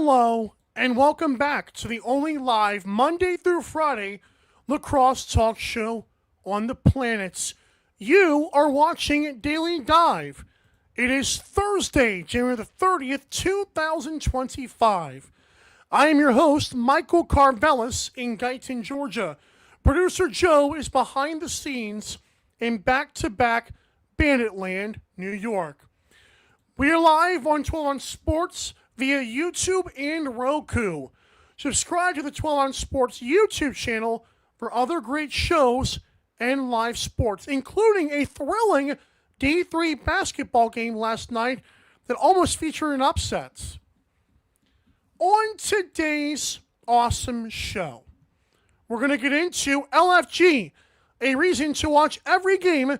Hello, and welcome back to the only live Monday through Friday lacrosse talk show on the planet. You are watching Daily Dive. It is Thursday, January the 30th, 2025. I am your host, Michael Carvelis in Guyton, Georgia. Producer Joe is behind the scenes in back-to-back Banditland, New York. We are live on 12 on Sports via YouTube and Roku. Subscribe to the 12 on Sports YouTube channel for other great shows and live sports, including a thrilling D3 basketball game last night that almost featured an upset. On today's awesome show, we're going to get into LFG, a reason to watch every game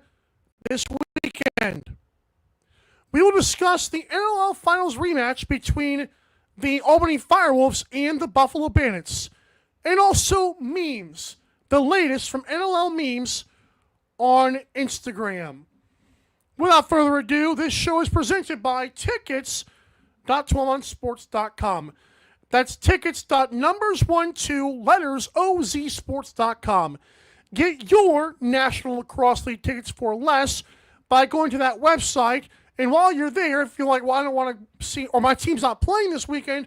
this weekend. We will discuss the NLL Finals rematch between the Albany Firewolves and the Buffalo Bandits, and also memes, the latest from NLL memes on Instagram. Without further ado, this show is presented by tickets.12onsports.com. That's tickets.numbers12lettersozsports.com. Get your National Lacrosse League tickets for less by going to that website. And while you're there, if you're like, well, I don't want to see, or my team's not playing this weekend,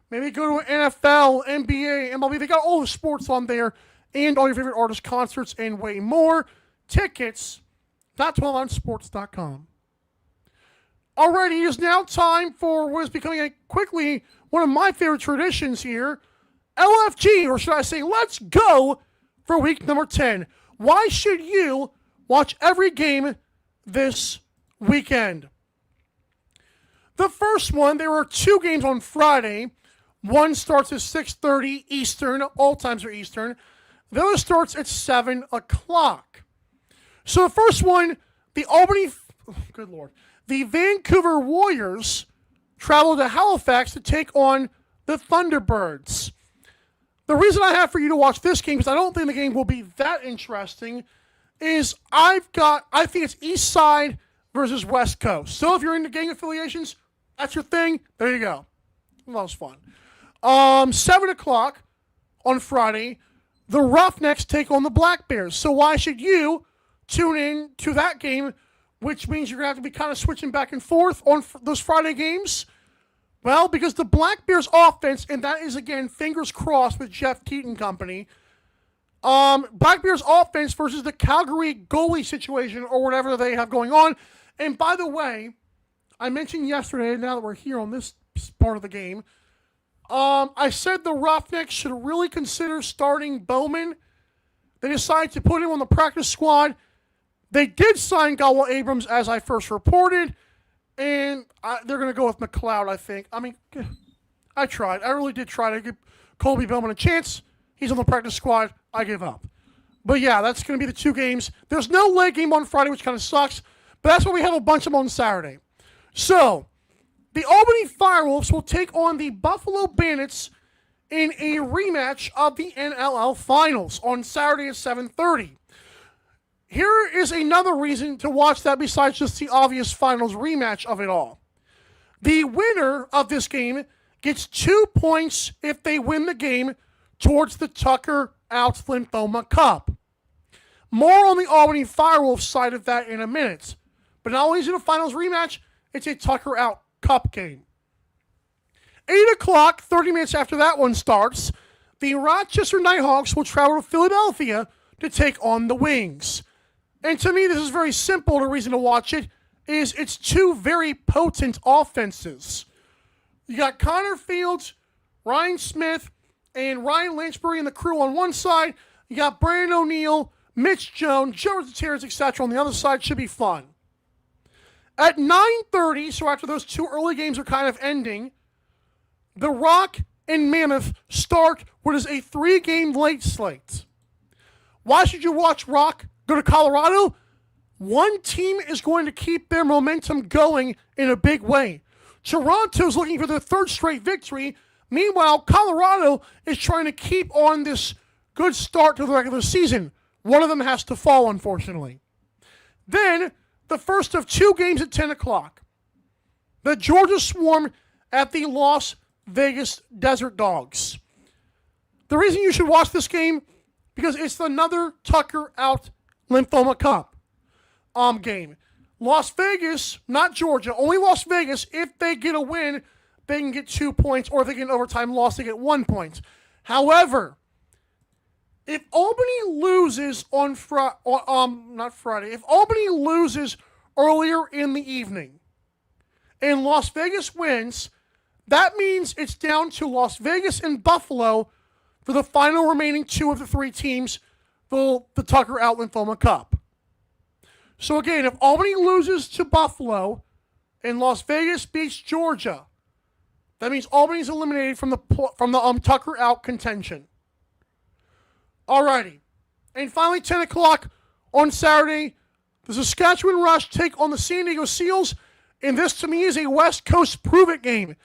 maybe go to NFL, NBA, MLB. They got all the sports on there and all your favorite artist concerts and way more. Tickets.12onsports.com. Alrighty, it is now time for what is becoming quickly one of my favorite traditions here, LFG, or should I say, let's go for week number 10. Why should you watch every game this weekend? The first one, there were two games on Friday. One starts at 6:30 Eastern. All times are Eastern. The other starts at 7 o'clock. So the first one, the Vancouver Warriors travel to Halifax to take on the Thunderbirds. The reason I have for you to watch this game, because I don't think the game will be that interesting, is I think it's East Side versus West Coast. So if you're into gang affiliations, that's your thing. There you go. That was fun. 7 o'clock on Friday, the Roughnecks take on the Black Bears. So why should you tune in to that game, which means you're going to have to be kind of switching back and forth on those Friday games? Well, because the Black Bears offense, and that is, again, fingers crossed with Jeff Keaton Company, Black Bears offense versus the Calgary goalie situation or whatever they have going on. And by the way, I mentioned yesterday, now that we're here on this part of the game, I said the Roughnecks should really consider starting Bowman. They decided to put him on the practice squad. They did sign Galwell Abrams, as I first reported, and they're going to go with McLeod, I think. I mean, I tried. I really did try to give Colby Bowman a chance. He's on the practice squad. I give up. But yeah, that's going to be the two games. There's no leg game on Friday, which kind of sucks, but that's why we have a bunch of them on Saturday. So, the Albany Firewolves will take on the Buffalo Bandits in a rematch of the NLL Finals on Saturday at 7:30. Here is another reason to watch that besides just the obvious finals rematch of it all. The winner of this game gets 2 points if they win the game towards the Tucker Out Lymphoma Cup. More on the Albany Firewolves side of that in a minute. But not only is it a finals rematch, it's a Tucker Out Cup game. 8 o'clock, 30 minutes after that one starts, the Rochester Nighthawks will travel to Philadelphia to take on the Wings. And to me, this is very simple. The reason to watch it is it's two very potent offenses. You got Connor Fields, Ryan Smith, and Ryan Lynchbury and the crew on one side. You got Brandon O'Neill, Mitch Jones, Joe Gutierrez, etc. on the other side. Should be fun. At 9:30, so after those two early games are kind of ending, the Rock and Mammoth start what is a 3-game late slate. Why should you watch Rock go to Colorado? One team is going to keep their momentum going in a big way. Toronto's looking for their third straight victory. Meanwhile, Colorado is trying to keep on this good start to the regular season. One of them has to fall, unfortunately. Then, the first of two games at 10 o'clock. The Georgia Swarm at the Las Vegas Desert Dogs. The reason you should watch this game, because it's another Tucker Out Lymphoma Cup game. Las Vegas, not Georgia, only Las Vegas, if they get a win, they can get 2 points, or if they get an overtime loss, they get 1 point. However, if Albany loses on if Albany loses earlier in the evening and Las Vegas wins, that means it's down to Las Vegas and Buffalo for the final remaining 2 of the 3 teams for the Tucker Out Lymphoma Cup. So again, if Albany loses to Buffalo and Las Vegas beats Georgia, that means Albany's eliminated from the Tucker Out contention. Alrighty. And finally, 10 o'clock on Saturday, the Saskatchewan Rush take on the San Diego Seals, and this to me is a West Coast prove-it game.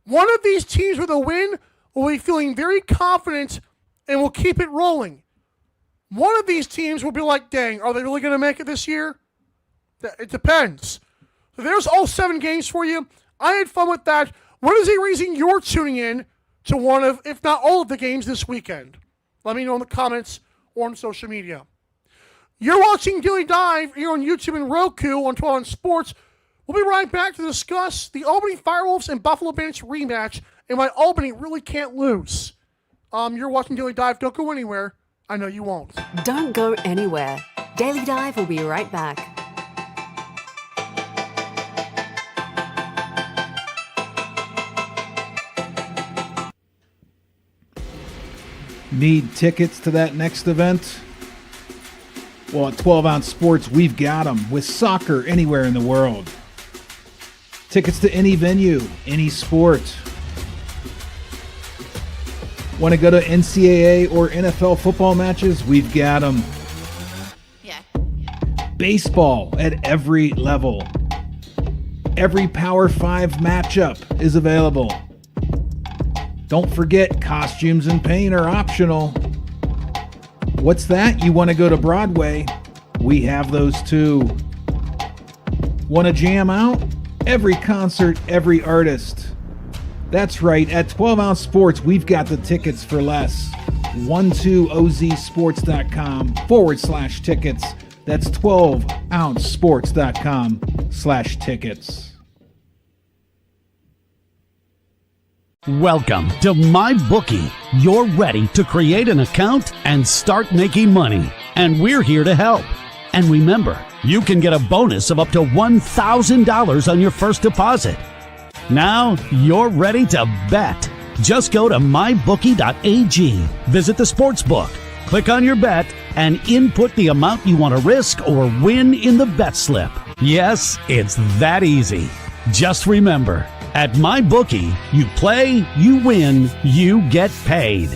One of these teams with a win will be feeling very confident and will keep it rolling. One of these teams will be like, dang, are they really going to make it this year? It depends. So there's all 7 games for you. I had fun with that. What is the reason you're tuning in to one of, if not all of the games this weekend? Let me know in the comments or on social media. You're watching Daily Dive here on YouTube and Roku on 12 on Sports. We'll be right back to discuss the Albany Firewolves and Buffalo Bandits rematch and why Albany really can't lose. You're watching Daily Dive. Don't go anywhere. I know you won't. Don't go anywhere. Daily Dive will be right back. Need tickets to that next event? Well, at 12 Ounce Sports, we've got them with soccer anywhere in the world. Tickets to any venue, any sport. Want to go to NCAA or NFL football matches? We've got them. Yeah. Baseball at every level. Every Power 5 matchup is available. Don't forget, costumes and paint are optional. What's that? You want to go to Broadway? We have those too. Want to jam out? Every concert, every artist. That's right, at 12 Ounce Sports, we've got the tickets for less. 12ozsports.com/tickets. That's 12ouncesports.com/tickets. Welcome to MyBookie. You're ready to create an account and start making money. And we're here to help. And remember, you can get a bonus of up to $1,000 on your first deposit. Now you're ready to bet. Just go to mybookie.ag, visit the sportsbook, click on your bet, and input the amount you want to risk or win in the bet slip. Yes, it's that easy. Just remember, at MyBookie, you play, you win, you get paid.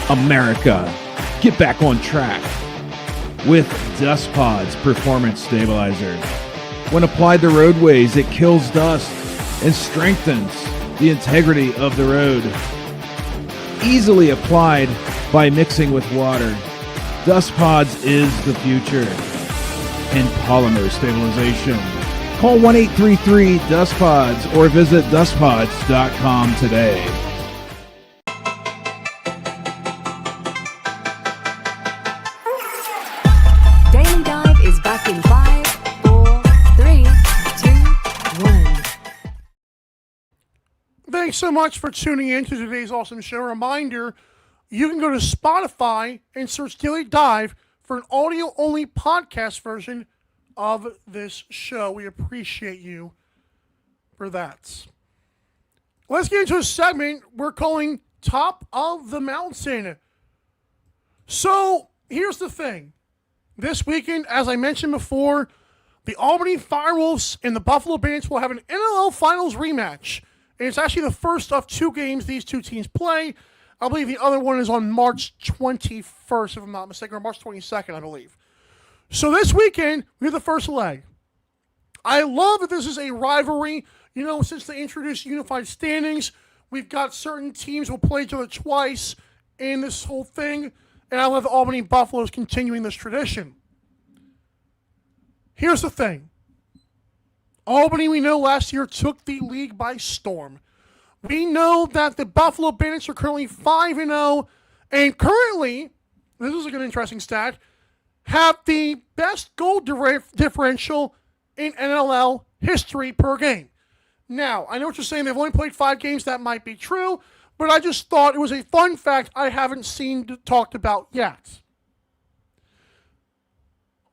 America, get back on track with Dust Pod's Performance Stabilizer. When applied to roadways, it kills dust and strengthens the integrity of the road. Easily applied by mixing with water, Dust Pods is the future in polymer stabilization. Call 1-833-DUST-PODS or visit dustpods.com today. Daily Dive is back in 5, 4, 3, 2, 1. Thanks so much for tuning in to today's awesome show. Reminder, you can go to Spotify and search Daily Dive for an audio-only podcast version of this show. We appreciate you for that. Let's get into a segment we're calling Top of the Mountain. So, here's the thing. This weekend, as I mentioned before, the Albany Firewolves and the Buffalo Bandits will have an NLL Finals rematch. And it's actually the first of 2 games these 2 teams play. I believe the other one is on March 21st, if I'm not mistaken, or March 22nd, I believe. So this weekend, we have the first leg. I love that this is a rivalry. You know, since they introduced unified standings, we've got certain teams will play each other twice in this whole thing. And I love the Albany Buffaloes continuing this tradition. Here's the thing. Albany, we know last year took the league by storm. We know that the Buffalo Bandits are currently 5-0, and currently, this is a good interesting stat, have the best goal differential in NLL history per game. Now, I know what you're saying. They've only played 5 games. That might be true, but I just thought it was a fun fact I haven't seen talked about yet.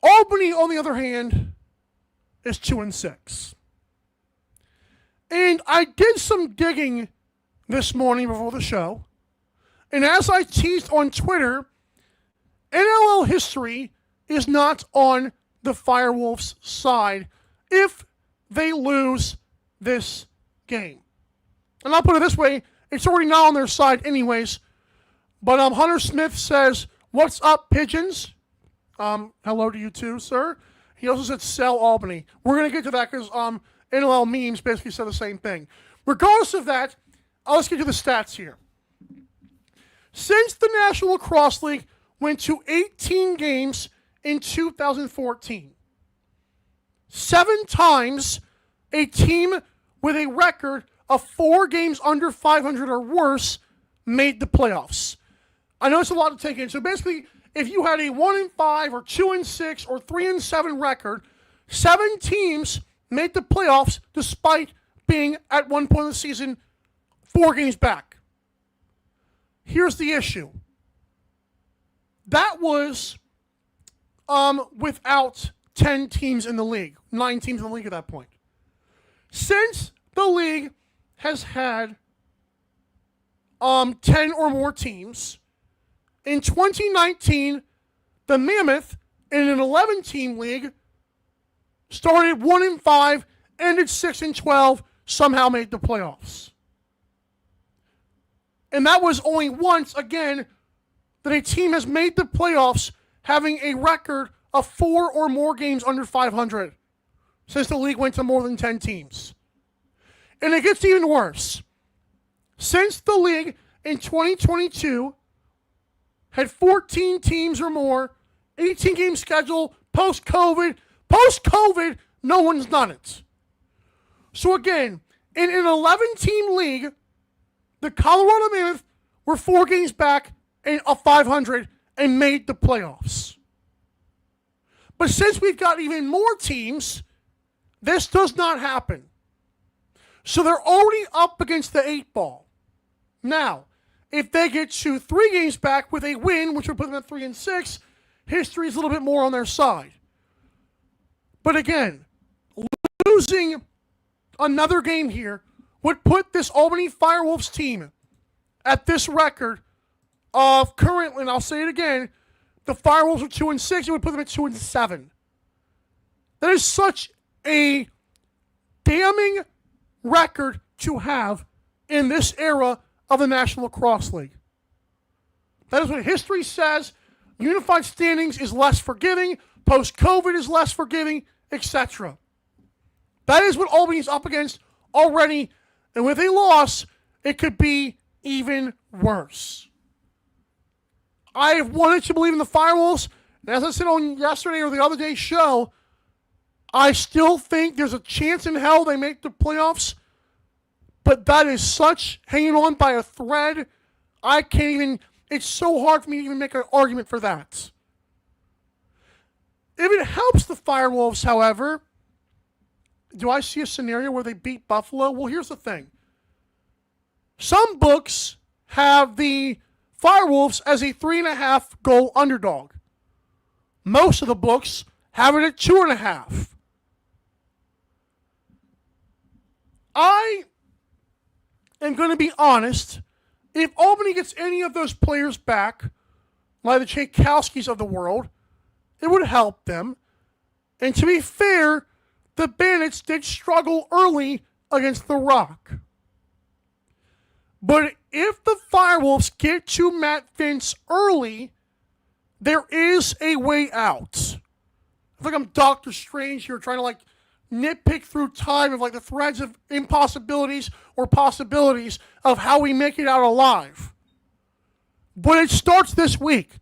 Albany, on the other hand, is 2-6. And I did some digging this morning before the show, and as I teased on Twitter, NLL history is not on the Firewolves' side if they lose this game. And I'll put it this way, it's already not on their side anyways. But Hunter Smith says, "What's up, pigeons?" Hello to you too, sir. He also said, "Sell Albany." We're going to get to that because NLL Memes basically said the same thing. Regardless of that, let's get to the stats here. Since the National Lacrosse League went to 18 games in 2014, 7 times a team with a record of 4 games under 500 or worse made the playoffs. I know it's a lot to take in. So basically, if you had a 1-5 or 2-6 or 3-7 record, 7 teams made the playoffs despite being at one point of the season 4 games back. Here's the issue. That was without 10 teams in the league, 9 teams in the league at that point. Since the league has had 10 or more teams, in 2019, the Mammoth, in an 11-team league, started 1-5, ended 6-12, somehow made the playoffs. And that was only once, again, that a team has made the playoffs having a record of 4 or more games under 500 since the league went to more than 10 teams. And it gets even worse. Since the league in 2022 had 14 teams or more, 18-game schedule, post-COVID, no one's done it. So again, in an 11-team league, the Colorado Mammoth were 4 games back of 500 and made the playoffs. But since we've got even more teams, this does not happen. So they're already up against the 8 ball. Now, if they get to 3 games back with a win, which would put them at 3-6, history is a little bit more on their side. But again, losing another game here would put this Albany Firewolves team at this record of currently, and I'll say it again, the Firewolves are 2-6, it would put them at 2-7. That is such a damning record to have in this era of the National Lacrosse League. That is what history says. Unified standings is less forgiving, post-COVID is less forgiving, etc. That is what Albany's up against already, and with a loss, it could be even worse. I have wanted to believe in the Firewolves, and as I said on yesterday or the other day's show, I still think there's a chance in hell they make the playoffs, but that is such hanging on by a thread, I can't even, it's so hard for me to even make an argument for that. If it helps the Firewolves, however, do I see a scenario where they beat Buffalo? Well, here's the thing. Some books have the Firewolves as a 3.5 goal underdog. Most of the books have it at 2.5. I am going to be honest. If Albany gets any of those players back, like the Tchaikovskys of the world, it would help them. And to be fair, the Bandits did struggle early against the Rock. But if the Firewolves get to Matt Vince early, there is a way out. I feel like I'm Doctor Strange here trying to nitpick through time of the threads of impossibilities or possibilities of how we make it out alive. But it starts this week.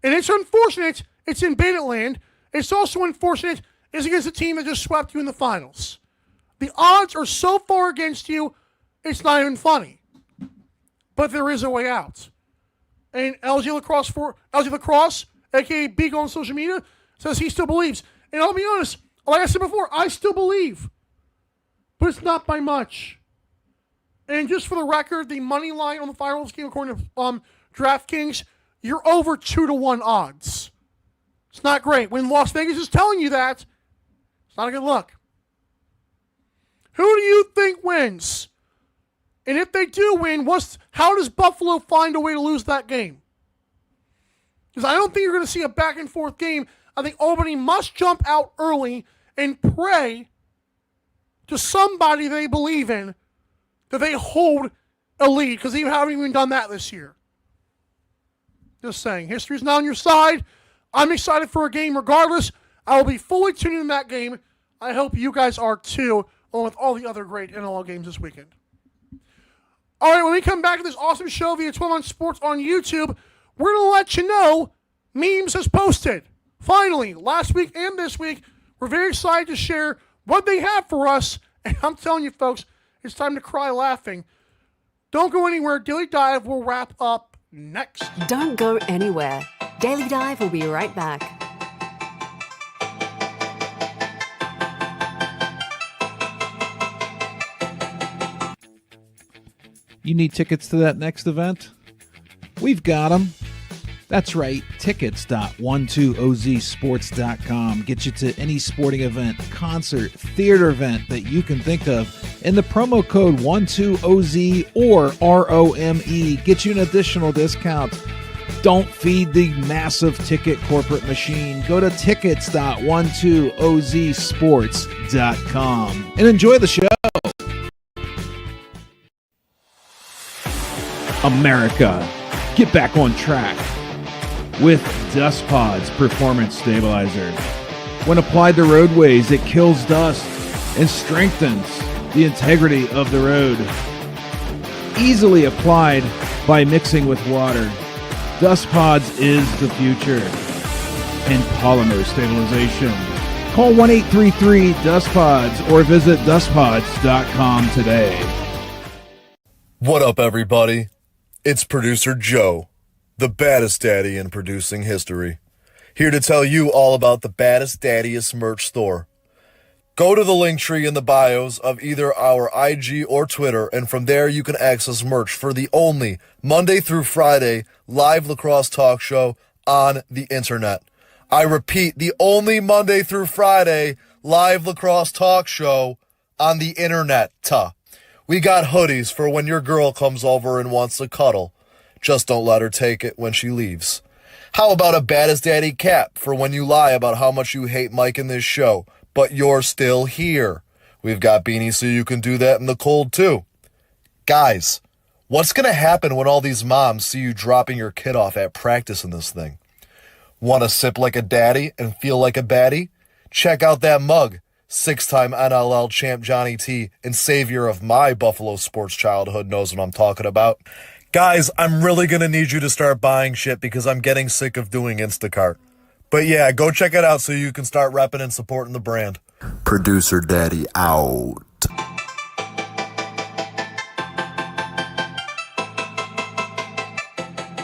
And it's unfortunate it's in Bandit land. It's also unfortunate it's against a team that just swept you in the finals. The odds are so far against you, it's not even funny. But there is a way out. And LG Lacrosse, aka Beagle on social media, says he still believes. And I'll be honest, like I said before, I still believe. But it's not by much. And just for the record, the money line on the finals game, according to DraftKings, you're over 2-1 odds. It's not great. When Las Vegas is telling you that, it's not a good look. Who do you think wins? And if they do win, how does Buffalo find a way to lose that game? Because I don't think you're going to see a back and forth game. I think Albany must jump out early and pray to somebody they believe in that they hold a lead, because they haven't even done that this year. Just saying, history's not on your side. I'm excited for a game regardless. I will be fully tuned in that game. I hope you guys are too, along with all the other great NLL games this weekend. All right, when we come back to this awesome show via 12 on Sports on YouTube, we're going to let you know MEMES has posted. Finally, last week and this week, we're very excited to share what they have for us. And I'm telling you, folks, it's time to cry laughing. Don't go anywhere. Daily Dive will wrap up next. Don't go anywhere. Daily Dive will be right back. You need tickets to that next event? We've got them. That's right, tickets.12ozsports.com. Get you to any sporting event, concert, theater event that you can think of. And the promo code 12OZ or ROME gets you an additional discount. Don't feed the massive ticket corporate machine. Go to tickets.12ozsports.com and enjoy the show. America, get back on track with Dust Pods Performance Stabilizer. When applied to roadways, it kills dust and strengthens the integrity of the road. Easily applied by mixing with water. Dust Pods is the future. And polymer stabilization. Call 1-833-DUST-PODS or visit dustpods.com today. What up, everybody? It's producer Joe, the baddest daddy in producing history, here to tell you all about the baddest, daddiest merch store. Go to the link tree in the bios of either our IG or Twitter, and from there you can access merch for the only Monday through Friday live lacrosse talk show on the internet. I repeat, the only Monday through Friday live lacrosse talk show on the internet. We got hoodies for when your girl comes over and wants to cuddle. Just don't let her take it when she leaves. How about a baddest daddy cap for when you lie about how much you hate Mike in this show, but you're still here? We've got beanies so you can do that in the cold too. Guys, what's going to happen when all these moms see you dropping your kid off at practice in this thing? Want to sip like a daddy and feel like a baddie? Check out that mug. 6-time NLL champ Johnny T and savior of my Buffalo sports childhood knows what I'm talking about. Guys, I'm really going to need you to start buying shit because I'm getting sick of doing Instacart. But yeah, go check it out so you can start repping and supporting the brand. Producer Daddy out.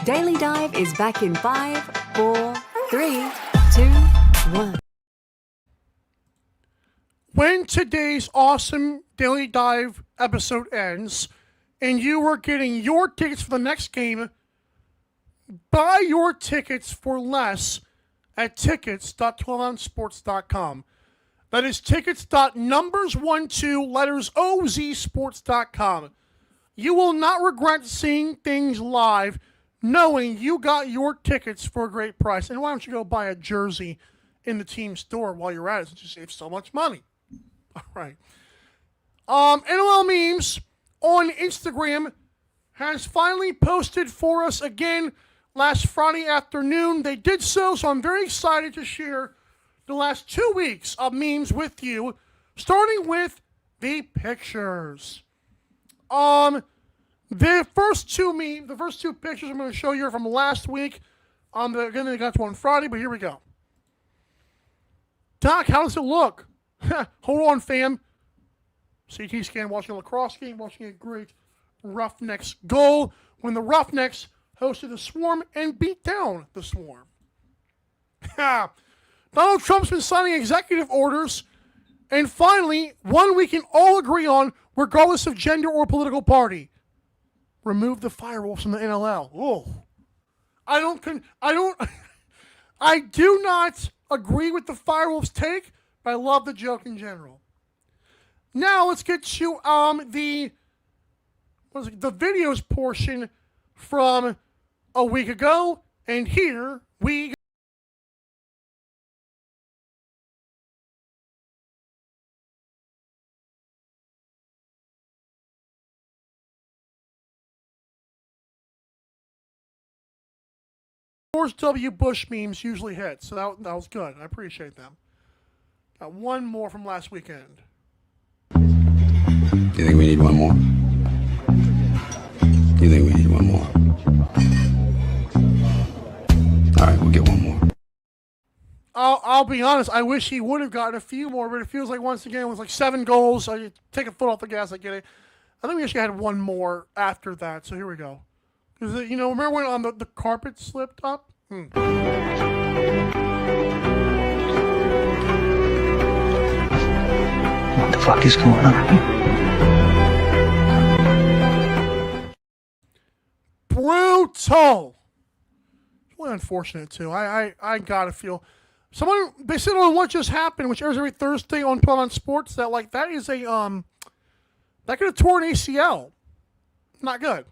Daily Dive is back in 5, 4, 3, 2, 1. When today's awesome Daily Dive episode ends and you are getting your tickets for the next game, buy your tickets for less at tickets.12ouncesports.com. That is tickets.numbers12lettersOZsports.com. You will not regret seeing things live knowing you got your tickets for a great price. And why don't you go buy a jersey in the team store while you're at it since you save so much money? All right. NLL Memes on Instagram has finally posted for us again last Friday afternoon. They did so I'm very excited to share the last 2 weeks of memes with you, starting with the pictures. The first two pictures I'm going to show you are from last week. Again, they got to on Friday, but here we go. Doc, how does it look? Hold on, fam. CT scan, watching a lacrosse game, watching a great Roughnecks goal when the Roughnecks hosted the Swarm and beat down the Swarm. Donald Trump's been signing executive orders, and finally, one we can all agree on, regardless of gender or political party. Remove the Firewolves from the NLL. Oh, I do not agree with the Firewolves take, but I love the joke in general. Now let's get to the videos portion from a week ago, and here we go. George W. Bush memes usually hit, so that was good. I appreciate them. Got one more from last weekend. Do you think we need one more? Do you think we need one more? All right, we'll get one more. I'll be honest, I wish he would have gotten a few more, but it feels like once again it was like 7 goals. So you take a foot off the gas, I get it. I think we actually had one more after that, so here we go. Because, remember when the carpet slipped up? What the fuck is going on? Brutal! It's really unfortunate, too. I gotta feel... They said on What Just Happened, which airs every Thursday on Paramount Sports, that, that is a, that could have torn ACL. Not good.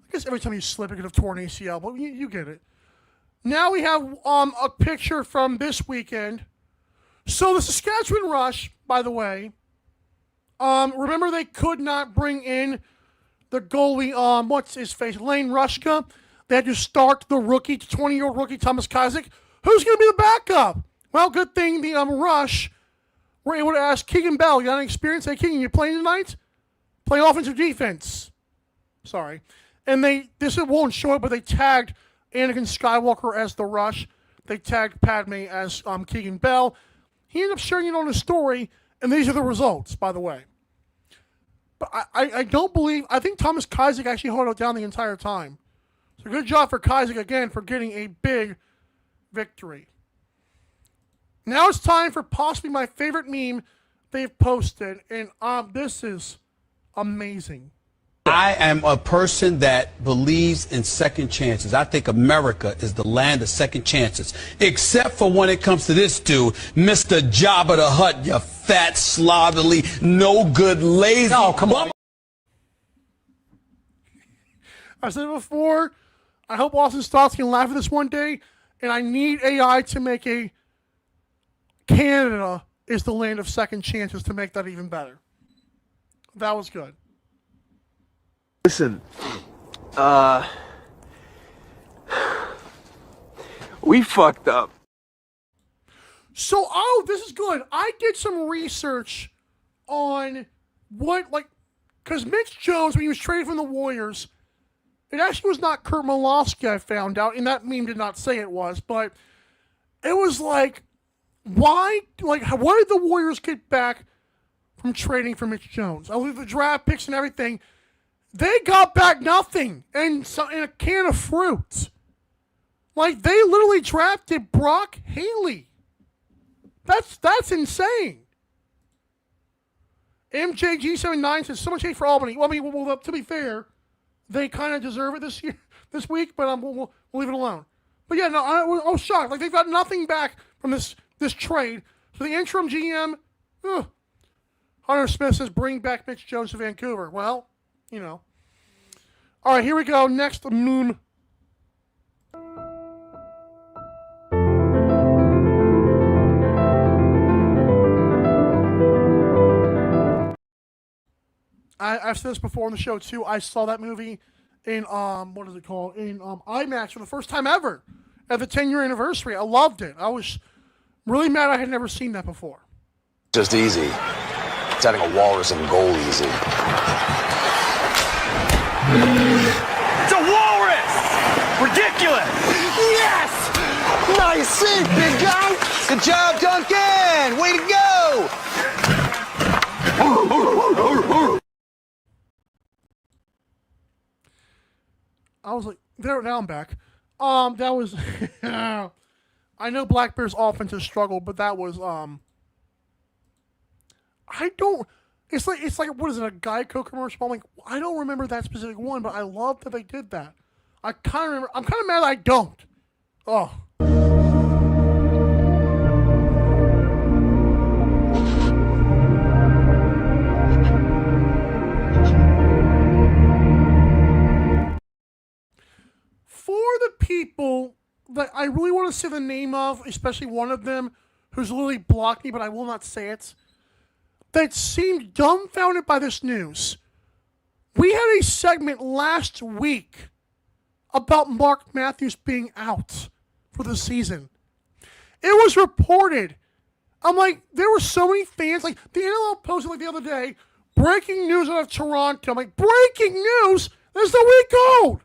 I guess every time you slip, it could have torn ACL, but you get it. Now we have a picture from this weekend. So the Saskatchewan Rush, by the way, remember they could not bring in the goalie, what's his face, Lane Rushka. They had to start the rookie, 20-year-old rookie, Thomas Kazak. Who's going to be the backup? Well, good thing the Rush were able to ask Keegan Bell. You got any experience? Hey, Keegan, you playing tonight? Playing offensive defense. Sorry. And this won't show it, but they tagged Anakin Skywalker as the Rush. They tagged Padme as Keegan Bell. He ended up sharing it on his story, and these are the results, by the way. But I don't believe, I think Thomas Kazak actually held it down the entire time. So good job for Kazak again for getting a big victory. Now it's time for possibly my favorite meme they've posted, and this is amazing. I am a person that believes in second chances. I think America is the land of second chances, except for when it comes to this dude, Mr. Jabba the Hutt, you fat, slovenly, no good, lazy. Oh, come on. I said it before, I hope Austin Stotts can laugh at this one day, and I need AI to make a Canada is the land of second chances to make that even better. That was good. Listen, we fucked up. So, this is good. I did some research on because Mitch Jones, when he was traded from the Warriors, it actually was not Kurt Malofsky, I found out, and that meme did not say it was, but it was why did the Warriors get back from trading for Mitch Jones? I believe the draft picks and everything. They got back nothing and a can of fruit. They literally drafted Brock Haley. That's insane. MJG79 says so much hate for Albany. Well, I mean, well, to be fair, they kind of deserve it this week, but we'll leave it alone. But yeah, no, I was shocked. They've got nothing back from this trade. So the interim GM, Hunter Smith says bring back Mitch Jones to Vancouver. Well, All right, here we go. Next, the moon. I've said this before on the show too. I saw that movie in what is it called? In IMAX for the first time ever at the 10-year anniversary. I loved it. I was really mad I had never seen that before. Just easy. It's having a walrus in goal easy. It's a walrus! Ridiculous! Yes! Nice save, big guy! Good job, Duncan! Way to go! I was like, there. Now I'm back. That was. I know Black Bears offense has struggled, but that was I don't. It's like what is it, a Geico commercial? I'm like, I don't remember that specific one, but I love that they did that. I kind of remember. I'm kind of mad I don't. Oh. For the people that I really want to say the name of, especially one of them who's literally blocked me, but I will not say it, that seemed dumbfounded by this news. We had a segment last week about Mark Matthews being out for the season. It was reported. I'm like, there were so many fans. Like, the NLL posted like the other day, breaking news out of Toronto. I'm like, breaking news? This is a week old.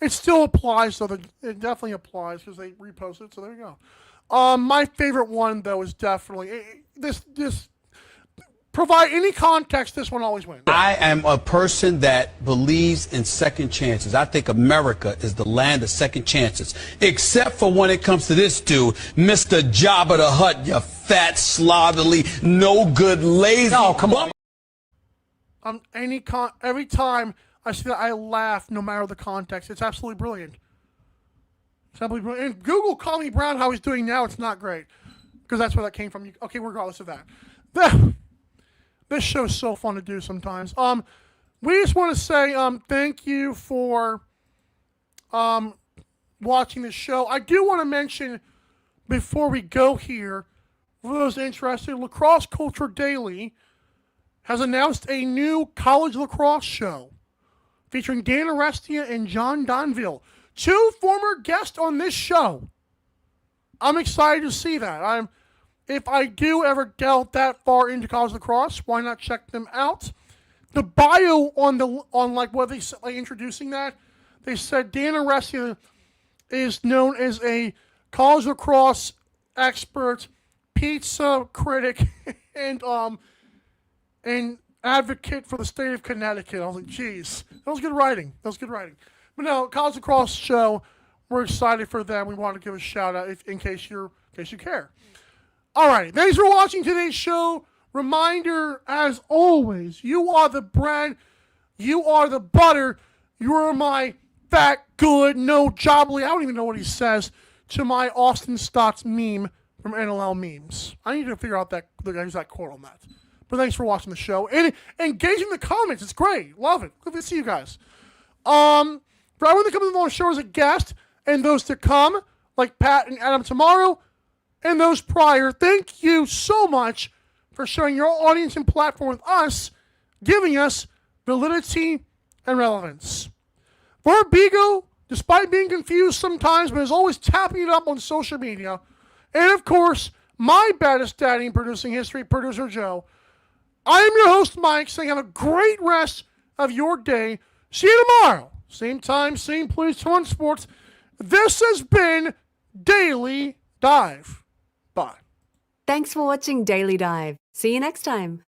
It still applies, so it definitely applies because they reposted it, so there you go. My favorite one, though, is definitely this. Provide any context, this one always wins. I am a person that believes in second chances. I think America is the land of second chances, except for when it comes to this dude, Mr. Jabba the Hutt, you fat, slovenly, no good, lazy. Oh, come on. Every time I see that, I laugh, no matter the context. It's absolutely brilliant. It's absolutely brilliant. And Google call me Brown how he's doing now. It's not great because that's where that came from. Okay, regardless of that. This show's so fun to do sometimes. We just want to say thank you for watching the show. I do want to mention before we go here, for those interested, Lacrosse Culture Daily has announced a new college lacrosse show featuring Dan Arestia and John Donville, two former guests on this show. I'm excited to see that. If I do ever delve that far into college lacrosse, why not check them out? The bio on like what they said, like introducing that, they said Dan Arestia is known as a college lacrosse expert, pizza critic, and advocate for the state of Connecticut. I was like, geez, that was good writing. But no, college lacrosse show. We're excited for them. We want to give a shout out in case you care. All right, thanks for watching today's show. Reminder, as always, you are the bread, you are the butter, you are my fat, good, no jobbly, I don't even know what he says, to my Austin Stotts meme from NLL Memes. I need to figure out use that quote on that. But thanks for watching the show. And engage in the comments, it's great. Love it. Good to see you guys. For everyone that comes on the show as a guest, and those to come, like Pat and Adam tomorrow, and those prior, thank you so much for sharing your audience and platform with us, giving us validity and relevance. For Bigo, despite being confused sometimes, but is always tapping it up on social media, and of course, my baddest daddy in producing history, Producer Joe, I am your host, Mike, saying have a great rest of your day. See you tomorrow. Same time, same place, on sports. This has been Daily Dive. Bye. Thanks for watching Daily Dive. See you next time.